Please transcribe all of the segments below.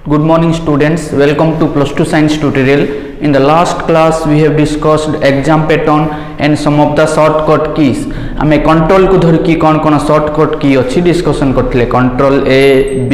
Good morning students, welcome to plus 2 science tutorial. In the last class we have discussed exam pattern and some of the shortcut keys. हमें control को धर की कौन कौन shortcut key अच्छी discussion करते control A, B,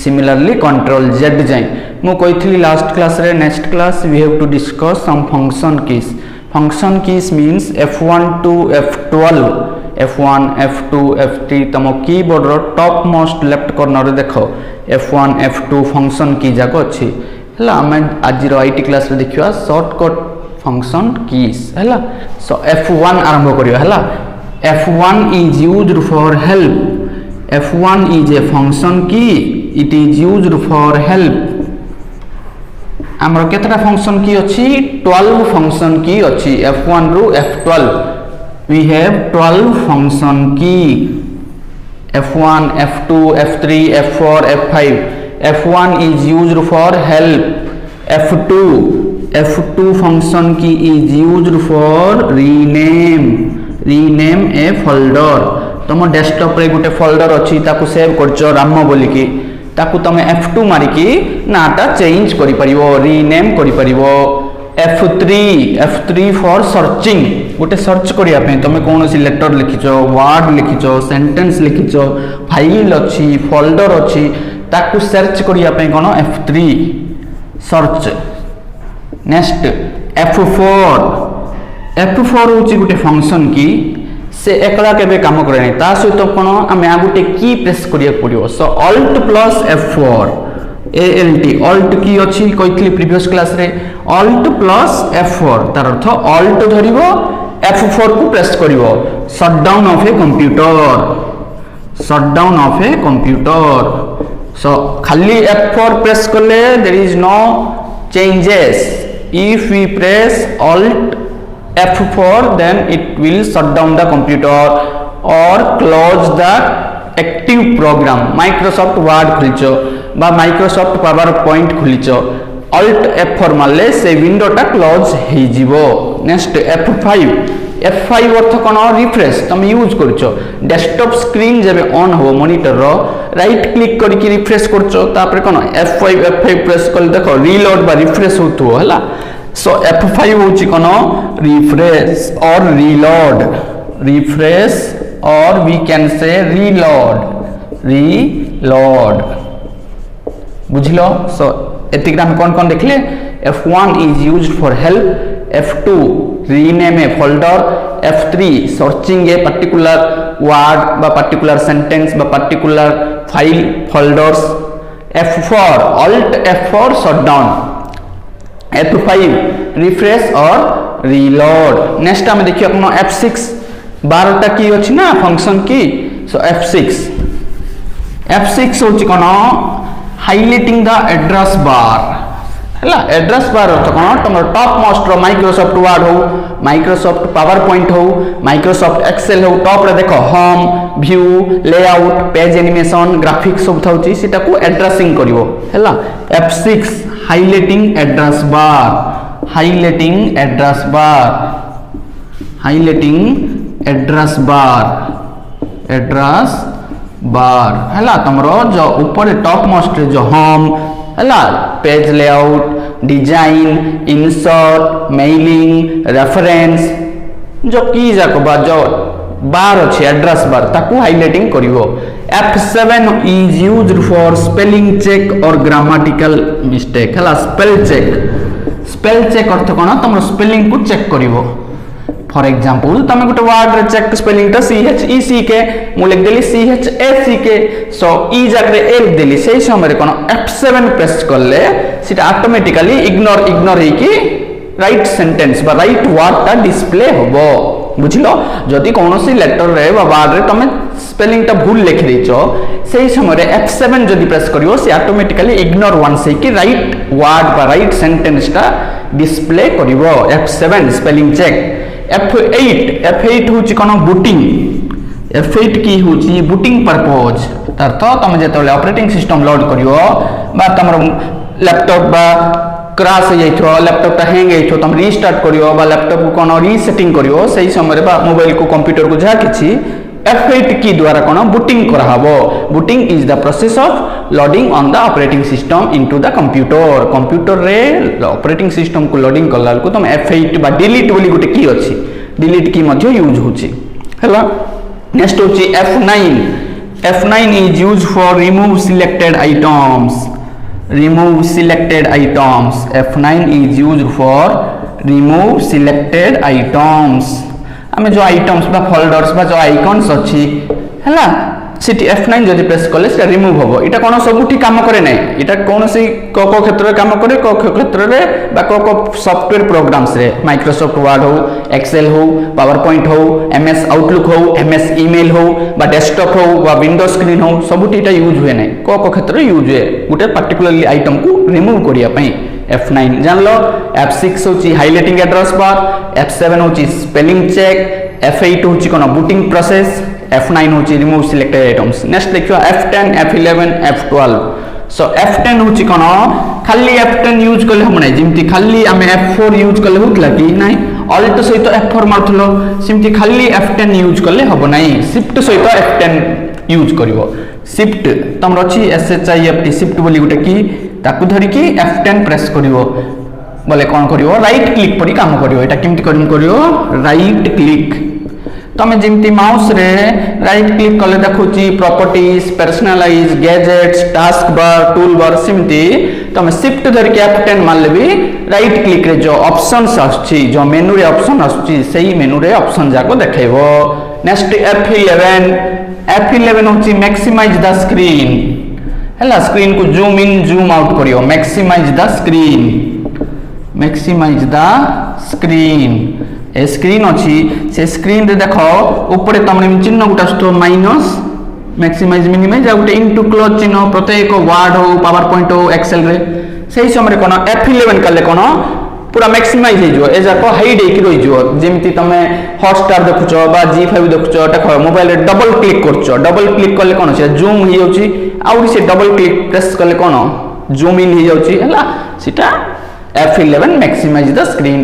similarly control Z जाए मु कोई थी last class रे next class we have to discuss some function keys. Function keys means F1 to F12, F1, F2, F3 तम कीबोर्ड रो टॉप मोस्ट लेफ्ट कॉर्नर रे देखो F1, F2 function की जाको अच्छी हला हमें आज रो आईटी क्लास रे देखियो शॉर्टकट फंक्शन कीज हला सो F1 आरंभ करियो हला F1 is used for help. F1 is a function key. It is used for help. हमर केतरा फंक्शन की अछि 12 फंक्शन की अछि F1 रो F12 we have 12 function key F1, F2, F3, F4, F5. F1 is used for help. F2 function key is used for rename a folder. तुम desktop रे गुटे folder अछि ताकू सेव करछो राम बोली की ताकू तमे F2 मारी की नाटा चेंज करि परिबो रीनेम करि परिबो F3 फॉर सर्चिंग गोटे सर्च करिया पे तमे कोनोसी लेटर लिखिचो वर्ड लिखिचो सेंटेंस लिखिचो फाइल अछि फोल्डर अछि ताकू सर्च करिया पे कोन F3 सर्च नेक्स्ट F4 होची गोटे फंक्शन की से एकला केबे काम करे नै ता सहित कोन हमें आ गोटे की प्रेस करिया पड़ियो सो alt plus F4 alt की अछि कहितली प्रीवियस क्लास रे alt plus F4 तार अर्थ alt धरिबो F4 को प्रेस करिवो shutdown of a computer so खाली F4 प्रेस करले there is no changes if we press alt F4 then it will shut down the computer or close the active program Microsoft Word खुलिचो बा Microsoft PowerPoint खुलिचो alt F4 मारले से विंडोटा close हे जीवो next F5 अर्थ कोन refresh तुम use करछो desktop screen जेबे on हो monitor row right click करके refresh करछो तापर कोन F5 press कर देखो रीलोड बा रिफ्रेश होतो हला सो F5 होची कोन refresh or we can say reload बुझलो सो एतिक हम कौन देखले F1 is used for help F2 rename a folder F3 searching a particular word बा particular sentence बा particular file folders F4 alt F4 shutdown F5 refresh or reload next हम देखियो अपनो F6 12टा की अछि ना फंक्शन की सो F6 होछि कोन हाइलाइटिंग द एड्रेस बार हला एड्रेस बार अर्थ कोन तमर top most row Microsoft Word हो माइक्रोसॉफ्ट पावरपॉइंट हो माइक्रोसॉफ्ट एक्सेल हो टॉप रे देखो home view layout page animation graphics सब थाउची सेटा को एड्रेसिंग करिवो हला F6 हाइलाइटिंग एड्रेस बार हला तमरो जो ऊपर टॉप मोस्ट जो होम हला page layout design insert mailing reference जो की जाको बा जो बार अछि एड्रेस बार ताकू highlighting करिवो F7 is used for spelling check or grammatical mistake हला स्पेल चेक अर्थ कोन तमरो स्पेलिंग को चेक करिवो फॉर एग्जांपल तमे गोटे वर्ड रे चेक स्पेलिंग ता CHECK मु लिख देली CHACK सो ई जगह ए लिख देली सेही समय रे कोन F7 प्रेस करले सेटा ऑटोमेटिकली इग्नोर हे कि राइट सेंटेंस बा राइट वर्ड ता डिस्प्ले होबो बुझिलो जदि कोनोसी लेटर रे बा वर्ड रे तमे स्पेलिंग ता भूल लिख देचो सेही समय रे F7 जदि प्रेस करियो से ऑटोमेटिकली इग्नोर वन से कि राइट वर्ड बा राइट सेंटेंस ता डिस्प्ले करिवो F7 स्पेलिंग चेक F8 होची कोन बूटिंग F8 की होची बूटिंग पर्पज अर्थ तमे जेतले ऑपरेटिंग सिस्टम लोड करियो बा तमरो लैपटॉप बा क्रैश हो जाइथो लैपटॉप ता हैंग होइथो तम रीस्टार्ट करियो बा लैपटॉप को कोन रीसेटिंग करियो सही समय रे बा मोबाइल को कंप्यूटर को जा किछि F8 की द्वारा कौन बूटिंग करा हबो booting is the process of loading on the operating system into the computer computer रे ऑपरेटिंग सिस्टम को लोडिंग करला को तुम F8 बा डिलीट बोली गुटे की अछि डिलीट की मध्य यूज होछि हला नेक्स्ट होछि F9 is used for remove selected items F9 is used for remove selected items आमे जो आइटम्स बा फोल्डर्स बा जो आइकन्स अछि हला सिटी F9 जदि प्रेस करले से रिमूव होबो इटा कोन सबुठी काम करे नै इटा कोनोसी को क्षेत्र रे काम करे को क्षेत्र रे बा को सॉफ्टवेयर प्रोग्राम्स रे माइक्रोसॉफ्ट वर्ड हो एक्सेल हो पावर पॉइंट हो एमएस आउटलुक हो एमएस ईमेल हो बा डेस्कटॉप हो बा विंडो स्क्रीन हो सबुठी इटा यूज हुए नै को क्षेत्र रे यूज हुए गुटे पर्टिकुलरली आइटम को रिमूव करिया पई F9 जान लो F6 होची हाइलाइटिंग एड्रेस बार F7 होची स्पेलिंग चेक F8 होची कोन बूटिंग प्रोसेस F9 होची रिमूव सिलेक्टेड आइटम्स नेक्स्ट देखियो F10 F11 F12 सो F10 होची कोन खाली F10 यूज करले हम नै जिमती खाली हमें F4 यूज करले होतला कि नै ऑल्ट सहित F4 मारथलो सिमती खाली F10 यूज करले हबो नै शिफ्ट सहित F10 यूज करिवो शिफ्ट तमर अछि SHIFT शिफ्ट बोली गुटे की ताकू धरि की F10 प्रेस करिवो बोले कोन करिवो राइट क्लिक परि काम करिवो एटा केमति करिवो राइट क्लिक तमे जिमती माउस रे राइट क्लिक करले देखुची properties personalise gadgets task bar tool bar सिमती तमे शिफ्ट धरि के F10 मारले भी राइट क्लिक रे जो ऑप्शंस आछि जो मेनू रे ऑप्शन आछि सेही मेनू रे ऑप्शन जाको देखेबो नेक्स्ट F11 होची मैक्सिमाइज द स्क्रीन हला स्क्रीन को जूम इन जूम आउट करियो मैक्सिमाइज द स्क्रीन ए स्क्रीन अछि से स्क्रीन रे देखो ऊपर तमने चिन्ह गुटा तो माइनस मैक्सिमाइज मिनिमाइज आ गुटे इनटू क्लोज चिन्ह प्रत्येक वर्ड हो पावर पॉइंट हो एक्सेल रे सही समय कोन F11 कले कोन पूरा मैक्सिमाइज हे जो ए जाको हाइड हे कि रहि जो जेमति तमे हॉटस्टार देखुचो बा G5 देखुचो देखो मोबाइल रे डबल क्लिक करचो डबल क्लिक करले कोन से जूम हे जाउची आउरी से डबल क्लिक प्रेस करले कोन जूम इन हे जाउची हला सिटा F11 maximise the screen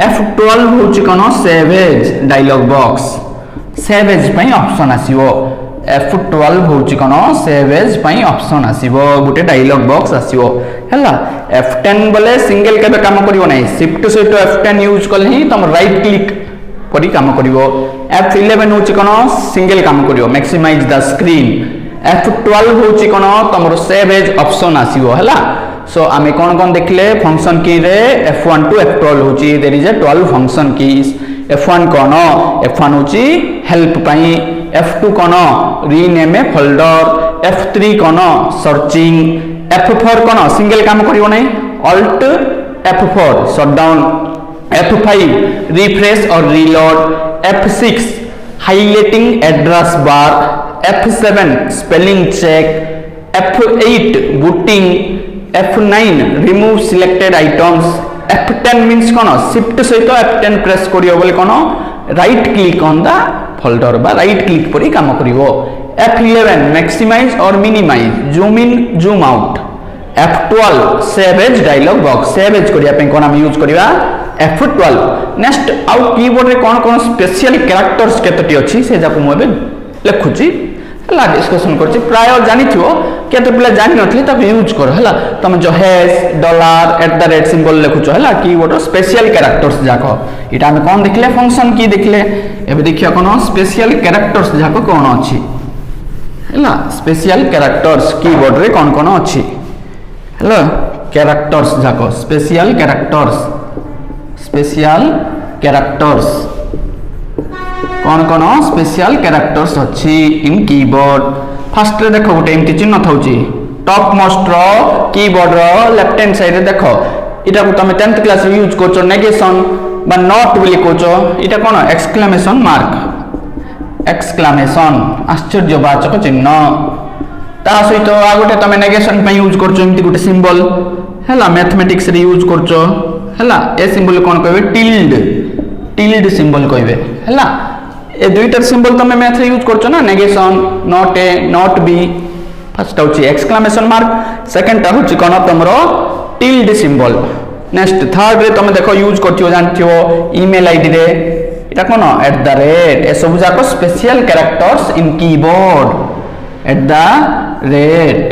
F12 होची कोन save as dialog box save as पई ऑप्शन आसीबो F12 होची कोन सेव एज पई ऑप्शन आसीबो गुटे डायलॉग बॉक्स आसीबो हला F10 बोले सिंगल केबे काम करिवो नै शिफ्ट सहित F10 यूज करले ही तुम राइट क्लिक परि काम करिवो F11 होची कोन सिंगल काम करिवो मैक्सिमाइज द स्क्रीन F12 होची कोन तमरो सेव एज ऑप्शन आसीबो हला सो आमे कोन देखले फंक्शन की रे F1 टू F12 होची there is a 12 function keys F1 कोन F1 होची हेल्प पई F2 कोन रीनेम ए फोल्डर F3 कोन सर्चिंग F4 कोन सिंगल काम करिवो नै alt F4 shutdown F5 refresh और reload F6 highlighting address bar F7 spelling check F8 booting F9 remove selected items F10 means कोन शिफ्ट सहित F10 प्रेस करियो बोले कोन right click on the folder बा राइट क्लिक परि काम करिवो F11 maximize और minimize zoom in zoom out F12 save as dialog box save as करिया पे कोन हम यूज करिवा F12 नेक्स्ट आउ कीबोर्ड रे कोन स्पेशल कैरेक्टर्स केतटी अछि से जाको मोबे लिखुची हला डिस्कशन करछि प्राय जानि थियो केते पिला जानि नथि तब यूज कर हला तम जो हैश $@ सिंबल लिखुचो हला कीबोर्ड स्पेशल कैरेक्टर्स जाको इटा हम कोन देखले फंक्शन की देखले एबे देखियो कोन स्पेशल कैरेक्टर्स जाको कोन अछि हला स्पेशल कैरेक्टर्स कीबोर्ड रे कोन कोन अछि हला कैरेक्टर्स जाको स्पेशल कैरेक्टर्स कोन कोन स्पेशल कैरेक्टर्स अछि इन कीबोर्ड फर्स्ट रे देखो गोटे एमती चिन्ह थाउची टॉप मोस्ट रो कीबोर्ड रो लेफ्ट हैंड साइड रे देखो इटा को तमे 10th क्लास रे यूज करछो नेगेशन बा नॉट बोली कहछो इटा कोन एक्सक्लेमेशन मार्क एक्सक्लेमेशन आश्चर्यवाचक चिन्ह ता सहित आ गोटे तमे नेगेशन पे यूज करछो एमती गोटे सिंबल हला मैथमेटिक्स रे यूज करछो हला ए सिंबल कोन कहबे टिल्ड सिंबल कहबे हला ए दुईटर सिंबल तमे मैथ रे यूज करछो ना negation not a not be first होची एक्सक्लेमेशन मार्क सेकंड ता होची कोन तमरो टिल्ड सिंबल नेक्स्ट थर्ड रे तमे देखो यूज करथियो जानथियो ईमेल आईडी रे এটা কোন এট দ্য রেট এ সবু যাক special characters in keyboard eight the rate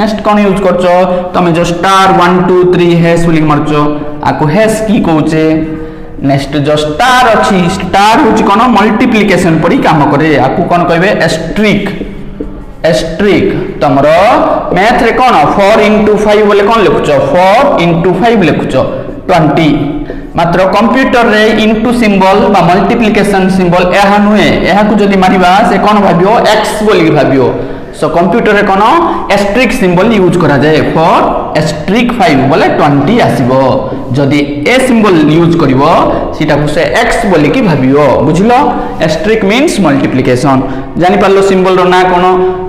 next कौन यूज करछो तमे जो स्टार 1 2 3 हैश बोली मारछो आको हैश की कहूचे नेक्स्ट जो स्टार अछि स्टार होची कोन मल्टीप्लिकेशन परी काम करे आको कोन कहबे एस्ट्रिक तमरो मैथ रे कोन 4 * 5 बोले कोन लिखुछो 4 * 5 लिखुछो 20 मात्र कंप्यूटर रे इनटू सिंबल बा मल्टीप्लिकेशन सिंबल एहा नुए एहा को जदी मारिबा से कोन भाबियो x बोली भाबियो सो कंप्यूटर रे कोन एस्ट्रिक सिंबल यूज करा जाय फॉर एस्ट्रिक 5 बोले 20 आसीबो जदी ए सिंबल यूज करिवो सीटा को से x बोली की भाबियो बुझलो एस्ट्रिक मींस मल्टीप्लिकेशन जानि पालो सिंबल रो ना कोन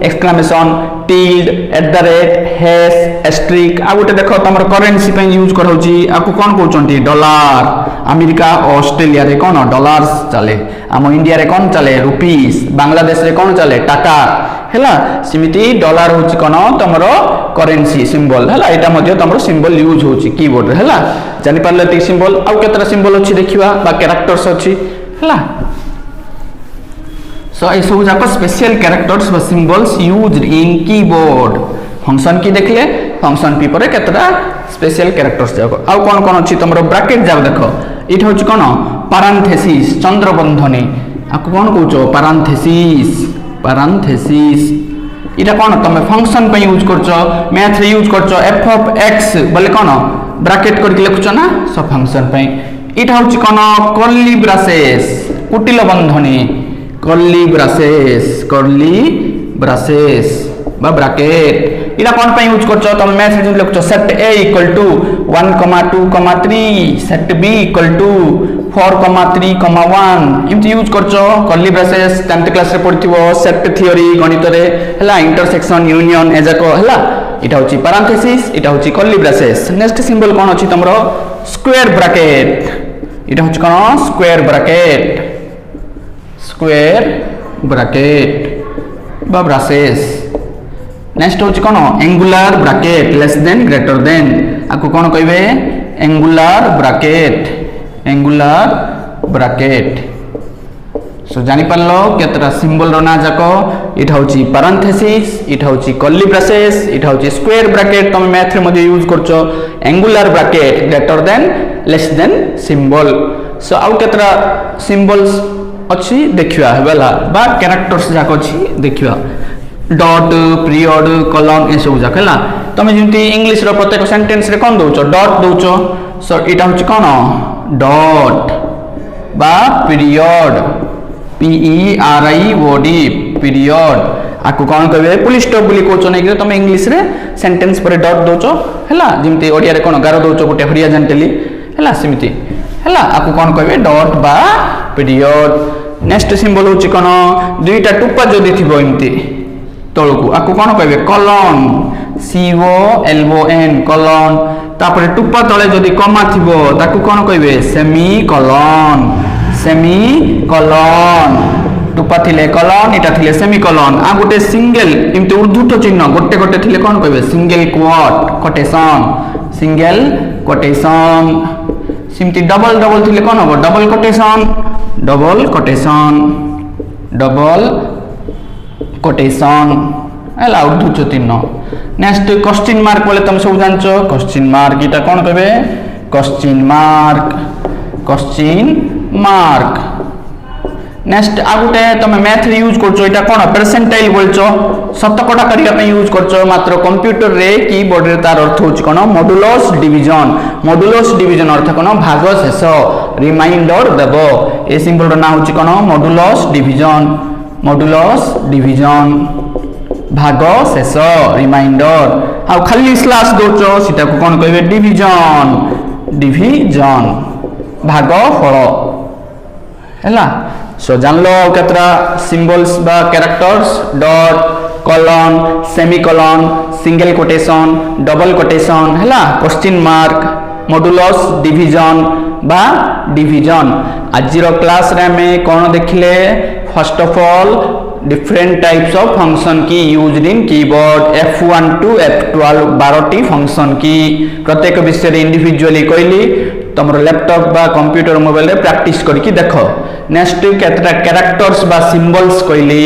exclamation tilde at the rate hash asterisk आ गोटे देखो तमर करेंसी पे यूज करौची आकु कोन कहउचंती डॉलर अमेरिका ऑस्ट्रेलिया रे कोन डॉलर्स चले आम इंडिया रे कोन चले रुपीस बांग्लादेश रे कोन चले टाका हैला सिमिति डॉलर होची कोन तमरो करेंसी सिंबल हैला एटा मध्ये तमरो सिंबल यूज होची कीबोर्ड रे हैला जानि पारले ती सिंबल आ केतरा सिंबल अछि देखिबा बा कैरेक्टर्स अछि हैला सो ए सब जाक स्पेशल कैरेक्टर्स बा symbols used in keyboard function की देखले फंक्शन पी पर केतरा स्पेशल कैरेक्टर्स जाक आ कोन कोन अछि तमरो ब्रैकेट जाक देखो इट होची कोन पैरेंथेसिस चंद्रबंधनी आ कोन कहउचो पैरेंथेसिस इटा कोन तमे फंक्शन पे यूज करछो मैथ रे यूज करछो f ऑफ x बोले कोन ब्रैकेट करके लिखछो ना सब फंक्शन पे इटा होची कोन कर्ली ब्रेसेस कुटिल बंधनी कर्ली ब्रेसेस बा ब्रैकेट इटा कोन पे यूज करछो तमे मैथ रे लिखछो सेट a = 1, 2, 3 सेट b = 4, 3, 1 इमति यूज करछो कर्ली ब्रेसेस 10th क्लास रे पढिथिबो सेट थ्योरी गणित रे हला इंटरसेक्शन यूनियन एजाको हला इटा होची पैरेंथेसिस इटा होची कर्ली ब्रेसेस नेक्स्ट सिंबल कोन अछि तमरो स्क्वायर ब्रैकेट इटा होची कोन स्क्वायर ब्रैकेट बा ब्रेसेस नेक्स्ट होची कोन angular bracket less than greater than आको कोन कहबे एंगुलर ब्रैकेट सो जानि पारलो केतरा सिंबल रो ना जाको इटा होची पैरेंथेसिस इटा होची कर्ली ब्रेसेस इटा होची स्क्वायर ब्रैकेट तमे मैथ रे मध्ये यूज करछो angular bracket greater than less than symbol so आउ केतरा सिंबल्स अछि देखिया हेबला बा कैरेक्टर्स जाको अछि देखिया डॉट पीरियड कॉलन ए सब जाकला तमे जेंति इंग्लिश रो प्रत्येक सेंटेंस रे कोन दोचो डॉट दोचो सो इटा होची कोन डॉट बा पीरियड PERIOD पीरियड आकु कोन कहबे फुल स्टॉप बोली कोचो नै कि तमे इंग्लिश रे सेंटेंस पर डॉट दोचो हैला जेंति ओडिया रे कोन गारो दोचो गोटे हॉरिजॉन्टली हैला सिमिति हैला आकु कोन कहबे डॉट बा पीरियड नेक्स्ट सिंबल होची कोन दुईटा टुप्पा जदी थिबो इमति तळकु आकु कोन कहबे कॉलन COLON कॉलन तापर टुप्पा तळे जदी कमा थिबो ताकु कोन कहबे सेमीकोलन टुप्पा थिले कॉलन इटा थिले सेमीकोलन आ गोटे सिंगल इमते ऊर्ध्वट चिन्ह गोटे थिले कोन कहबे सिंगल कोटेशन सिमती डबल थिले कोन हो डबल कोटेशन एला ऊर्ध्वट चिन्ह नेक्स्ट क्वेश्चन मार्क बोले तुम सब जानछो क्वेश्चन मार्क इटा कोन कहबे क्वेश्चन मार्क नेक्स्ट आगुटे तुम मैथ रे यूज करछो इटा कोन परसेंटाइल बोलछो शतकड़ा करिया पे यूज करछो मात्र कंप्यूटर रे कीबोर्ड रे तार अर्थ होची कोन मॉडुलस डिवीजन अर्थ कोन भाग शेष रिमाइंडर देबो ए सिंबल रो नाम होची कोन मॉडुलस डिवीजन भाग शेष रिमाइंडर आ खाली स्लैश दोचो सीटा को कोन कहबे डिवीजन भाग फल हैला सो जानलो केतरा सिंबल्स बा characters dot colon semicolon single quotation double quotation हैला क्वेश्चन मार्क मॉडुलस डिवीजन आज क्लास रे हमें कोन देखले first of all different types of function key used in keyboard F1 to F12 12 T function key प्रत्येक विषय रे individually कहली तुम लैपटॉप बा कंप्यूटर मोबाइल रे प्रैक्टिस करके देख नेक्स्ट केतरा कैरेक्टर्स बा सिंबल्स कहली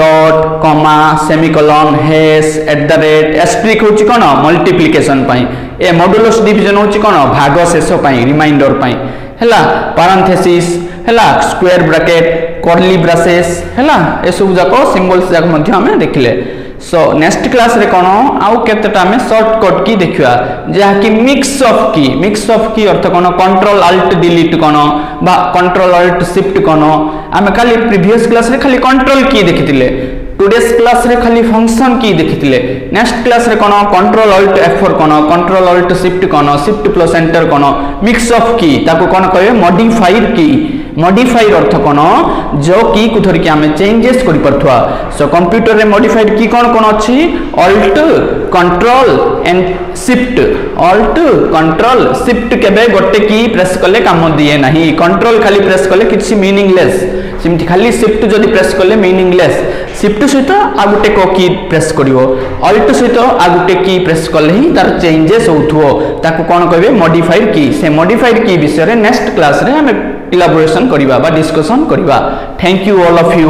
dot comma semicolon hash at the rate asterisk होची कोन मल्टीप्लिकेशन पई ए मॉड्यूलस डिवीजन होची कोन भाग शेष पई रिमाइंडर पई हैला पैरेंथेसिस हैला स्क्वायर ब्रैकेट कर्ली ब्रेसेस हैला ए सब जाको सिंबल्स जाक मध्ये हमें देखले सो नेक्स्ट क्लास रे कोन आउ केतटा में शॉर्टकट की देखिया जहा कि मिक्स ऑफ की अर्थ कोन कंट्रोल अल्ट डिलीट कोन बा कंट्रोल अल्ट शिफ्ट कोन आमे खाली प्रीवियस क्लास रे खाली कंट्रोल की देखितिले टुडेस क्लास रे खाली फंक्शन की देखितिले नेक्स्ट क्लास रे कोन कंट्रोल अल्ट F4 कोन कंट्रोल अल्ट शिफ्ट कोन शिफ्ट प्लस एंटर कोन मिक्स ऑफ की ताको कोन कहबे मॉडिफाइड अर्थ कोन जो की को धरि के हमें चेंजेस करि परथुआ सो कंप्यूटर रे मॉडिफाइड की कोन कोन अछि अल्ट कंट्रोल एंड शिफ्ट केबे गोटे की प्रेस करले काम दिए नाही कंट्रोल खाली प्रेस करले किछि मीनिंगलेस सिमति खाली शिफ्ट जदि प्रेस करले मीनिंगलेस शिफ्ट सहित आ गुटे को की प्रेस करिवो अल्ट सहित आ गुटे की प्रेस करले ही तार चेंजेस होथुओ ताको कोन कहबे मॉडिफाइड की से मॉडिफाइड की विषय रे नेक्स्ट क्लास रे हम इलाबोरेशन करिवा बा डिस्कशन करिवा thank you all of you.